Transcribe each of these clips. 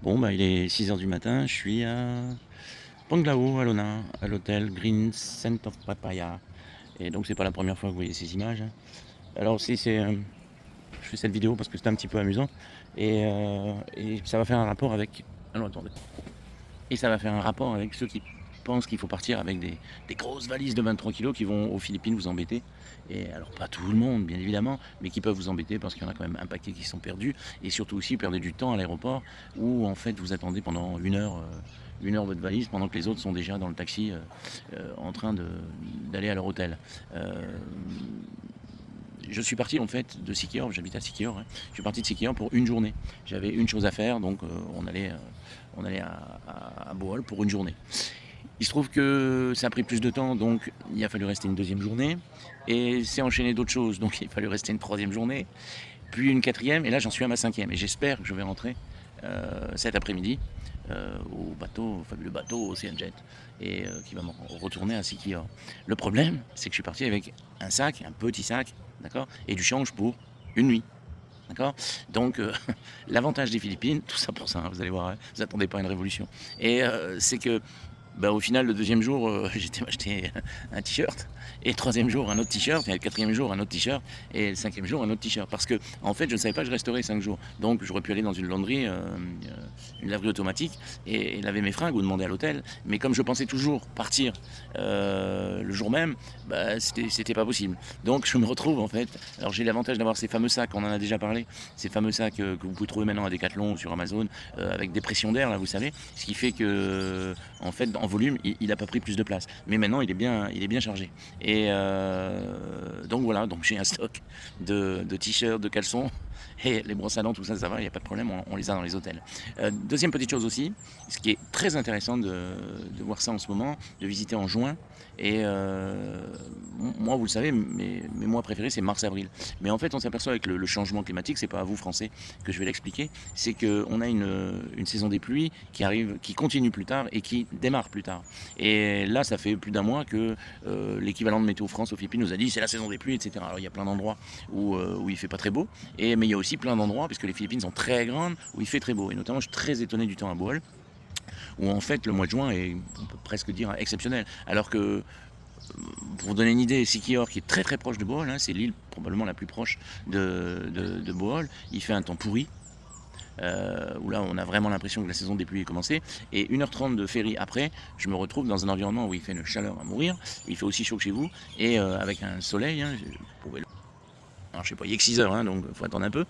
Bon, bah, il est 6 heures du matin, je suis à Panglao, à Lona, à l'hôtel Green Scent of Papaya. Et donc, c'est pas la première fois que vous voyez ces images, hein. Alors aussi, je fais cette vidéo parce que c'est un petit peu amusant et ça va faire un rapport avec. Alors, attendez. Et ça va faire un rapport avec ceux qui pensent qu'il faut partir avec des grosses valises de 23 kilos qui vont aux Philippines vous embêter. Et alors, pas tout le monde, bien évidemment, mais qui peuvent vous embêter parce qu'il y en a quand même un paquet qui sont perdus. Et surtout aussi, vous perdez du temps à l'aéroport où, en fait, vous attendez pendant une heure votre valise pendant que les autres sont déjà dans le taxi en train d'aller à leur hôtel. Euh, je suis parti en fait de Siquijor, j'habite à Siquijor, hein. Je suis parti de Siquijor pour une journée. J'avais une chose à faire, donc on allait à Bohol pour une journée. Il se trouve que ça a pris plus de temps, donc il a fallu rester une deuxième journée. Et c'est enchaîné d'autres choses, donc il a fallu rester une troisième journée, puis une quatrième, et là j'en suis à ma cinquième. Et j'espère que je vais rentrer cet après-midi au bateau, au fabuleux bateau Ocean Jet, et qui va me retourner à Siquijor. Le problème, c'est que je suis parti avec un sac, un petit sac, d'accord, et du change pour une nuit. D'accord. Donc, l'avantage des Philippines, tout ça pour ça, hein, vous allez voir, hein, vous attendez pas à une révolution. Et c'est que bah, au final, le deuxième jour, j'étais m'acheter un t-shirt. Et le troisième jour, un autre t-shirt. Et le quatrième jour, un autre t-shirt. Et le cinquième jour, un autre t-shirt. Parce que, en fait, je ne savais pas que je resterais 5 jours. Donc, j'aurais pu aller dans une laverie, une laverie automatique, et laver mes fringues ou demander à l'hôtel. Mais comme je pensais toujours partir le jour même, bah, c'était pas possible. Donc, je me retrouve, en fait. Alors, j'ai l'avantage d'avoir ces fameux sacs, on en a déjà parlé. Ces fameux sacs que vous pouvez trouver maintenant à Decathlon ou sur Amazon, avec des pressions d'air, là, vous savez. Ce qui fait que, en fait, en volume, il n'a pas pris plus de place. Mais maintenant, il est bien chargé. Et donc voilà, donc j'ai un stock de t-shirts, de caleçons. Et les brosses à dents, tout ça, ça va, il n'y a pas de problème, on les a dans les hôtels. Deuxième petite chose aussi, ce qui est très intéressant de voir ça en ce moment, de visiter en juin. Et moi, vous le savez, mes mois préférés, c'est mars-avril. Mais en fait, on s'aperçoit avec le changement climatique, c'est pas à vous, Français, que je vais l'expliquer, c'est qu'on a une saison des pluies qui arrive, qui continue plus tard et qui démarre plus tard. Et là, ça fait plus d'un mois que l'équivalent de Météo France aux Philippines nous a dit c'est la saison des pluies, etc. Alors il y a plein d'endroits où il fait pas très beau, mais il y a aussi plein d'endroits, puisque les Philippines sont très grandes, où il fait très beau. Et notamment, je suis très étonné du temps à Bohol, où en fait le mois de juin est, on peut presque dire, exceptionnel. Alors que, pour vous donner une idée, Siquijor, qui est très très proche de Bohol, hein, c'est l'île probablement la plus proche de Bohol, il fait un temps pourri, où là on a vraiment l'impression que la saison des pluies est commencée. Et 1h30 de ferry après, je me retrouve dans un environnement où il fait une chaleur à mourir, il fait aussi chaud que chez vous, et avec un soleil, hein, alors je sais pas, il est que 6 heures, hein, donc il faut attendre un peu,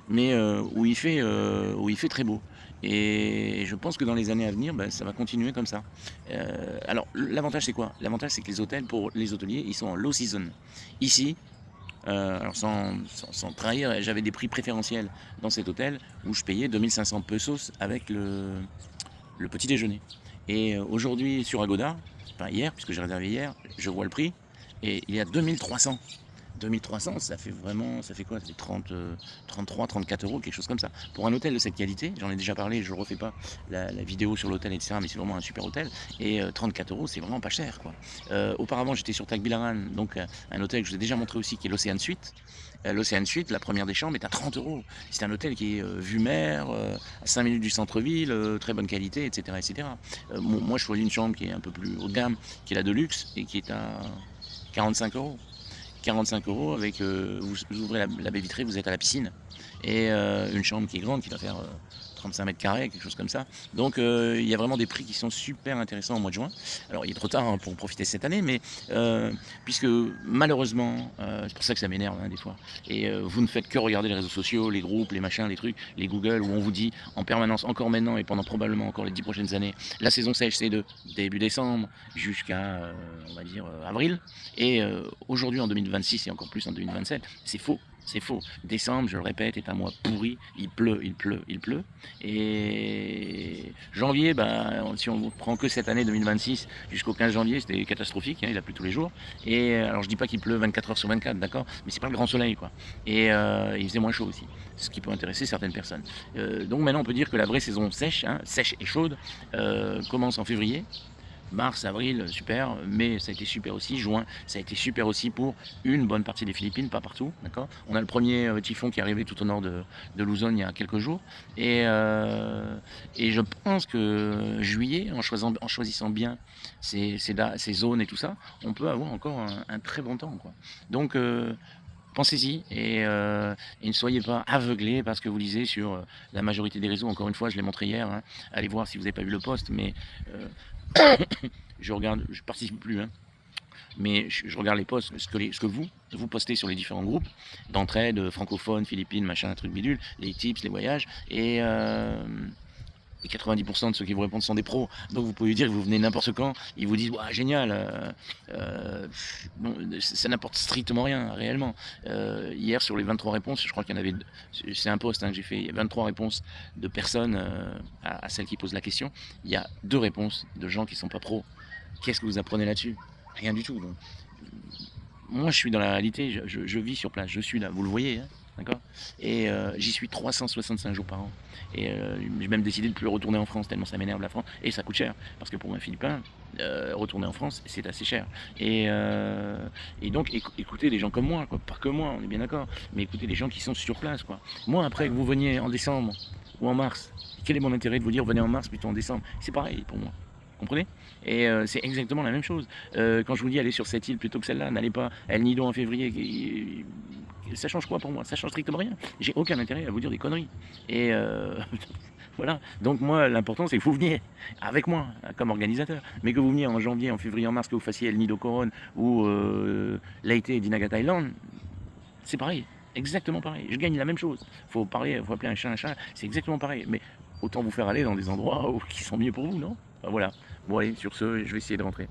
mais où il fait très beau. Et je pense que dans les années à venir, bah, ça va continuer comme ça. Alors l'avantage c'est quoi? L'avantage c'est que les hôtels, pour les hôteliers, ils sont en low season. Ici, alors sans trahir, j'avais des prix préférentiels dans cet hôtel où je payais 2500 pesos avec le petit déjeuner. Et aujourd'hui sur Agoda, enfin hier, puisque j'ai réservé hier, je vois le prix et il est à 2300. 2300, ça fait vraiment, ça fait quoi? Ça fait 30, 33, 34 euros, quelque chose comme ça. Pour un hôtel de cette qualité, j'en ai déjà parlé, je ne refais pas la vidéo sur l'hôtel, etc., mais c'est vraiment un super hôtel. Et 34 euros, c'est vraiment pas cher, quoi. Auparavant, j'étais sur Tagbilaran, donc un hôtel que je vous ai déjà montré aussi, qui est l'Océan Suite. L'Océan Suite, la première des chambres, est à 30 euros. C'est un hôtel qui est vue mer, à 5 minutes du centre-ville, très bonne qualité, etc., etc. Moi, je choisis une chambre qui est un peu plus haut de gamme, qui est la Deluxe, et qui est à 45 euros. 45 euros avec, vous ouvrez la baie vitrée, vous êtes à la piscine. Et une chambre qui est grande, qui doit faire 35 mètres carrés, quelque chose comme ça. Donc il y a vraiment des prix qui sont super intéressants au mois de juin. Alors il est trop tard, hein, pour profiter cette année, mais puisque malheureusement, c'est pour ça que ça m'énerve, hein, des fois, et vous ne faites que regarder les réseaux sociaux, les groupes, les machins, les trucs, les Google, où on vous dit en permanence, encore maintenant et pendant probablement encore les 10 prochaines années, la saison sèche c'est de début décembre jusqu'à, on va dire, avril. Et aujourd'hui en 2026 et encore plus en 2027, c'est faux. C'est faux. Décembre, je le répète, est un mois pourri. Il pleut, il pleut, il pleut. Et janvier, ben, si on ne prend que cette année 2026 jusqu'au 15 janvier, c'était catastrophique, hein, il a plu tous les jours. Et alors je dis pas qu'il pleut 24 heures sur 24, d'accord, mais c'est pas le grand soleil, quoi. Et il faisait moins chaud aussi, ce qui peut intéresser certaines personnes. Donc maintenant on peut dire que la vraie saison sèche, hein, sèche et chaude, commence en février. Mars, avril, super. Mai, ça a été super aussi. Juin, ça a été super aussi pour une bonne partie des Philippines, pas partout, d'accord. On a le premier typhon qui est arrivé tout au nord de Luzon il y a quelques jours. Et je pense que juillet, en choisissant bien ces zones et tout ça, on peut avoir encore un très bon temps, quoi. Donc, pensez-y et ne soyez pas aveuglés par ce que vous lisez sur la majorité des réseaux. Encore une fois, je l'ai montré hier, hein. Allez voir si vous n'avez pas vu le post, mais euh, je regarde, je participe plus, hein, mais je regarde les posts, ce que vous postez sur les différents groupes d'entraide, francophones, Philippines, machin, truc bidule, les tips, les voyages, et 90% de ceux qui vous répondent sont des pros. Donc vous pouvez dire que vous venez n'importe quand, ils vous disent ouais, génial, bon, ça n'apporte strictement rien réellement. Hier sur les 23 réponses, je crois qu'il y en avait, c'est un post, hein, que j'ai fait, il y a 23 réponses de personnes à celle qui pose la question. Il y a 2 réponses de gens qui ne sont pas pros. Qu'est-ce que vous apprenez là-dessus? Rien du tout. Donc, moi, je suis dans la réalité, je vis sur place, je suis là, vous le voyez, hein, d'accord. Et j'y suis 365 jours par an. Et j'ai même décidé de ne plus retourner en France, tellement ça m'énerve la France. Et ça coûte cher, parce que pour un Philippin, retourner en France, c'est assez cher. Et donc, écoutez des gens comme moi, quoi. Pas que moi, on est bien d'accord, mais écoutez des gens qui sont sur place, quoi. Moi, après que vous veniez en décembre ou en mars, quel est mon intérêt de vous dire venez en mars plutôt en décembre? C'est pareil pour moi. Comprenez? Et c'est exactement la même chose. Quand je vous dis aller sur cette île plutôt que celle-là, n'allez pas à El Nido en février. Ça change quoi pour moi? Ça change strictement rien. J'ai aucun intérêt à vous dire des conneries. Et voilà. Donc moi, l'important, c'est que vous veniez avec moi comme organisateur. Mais que vous veniez en janvier, en février, en mars, que vous fassiez El Nido Coron ou Leyte et Dinaga Thailand, c'est pareil. Exactement pareil. Je gagne la même chose. Faut parler, faut appeler un chat. C'est exactement pareil. Mais autant vous faire aller dans des endroits qui sont mieux pour vous, non? Enfin, voilà. Bon allez, sur ce, je vais essayer de rentrer.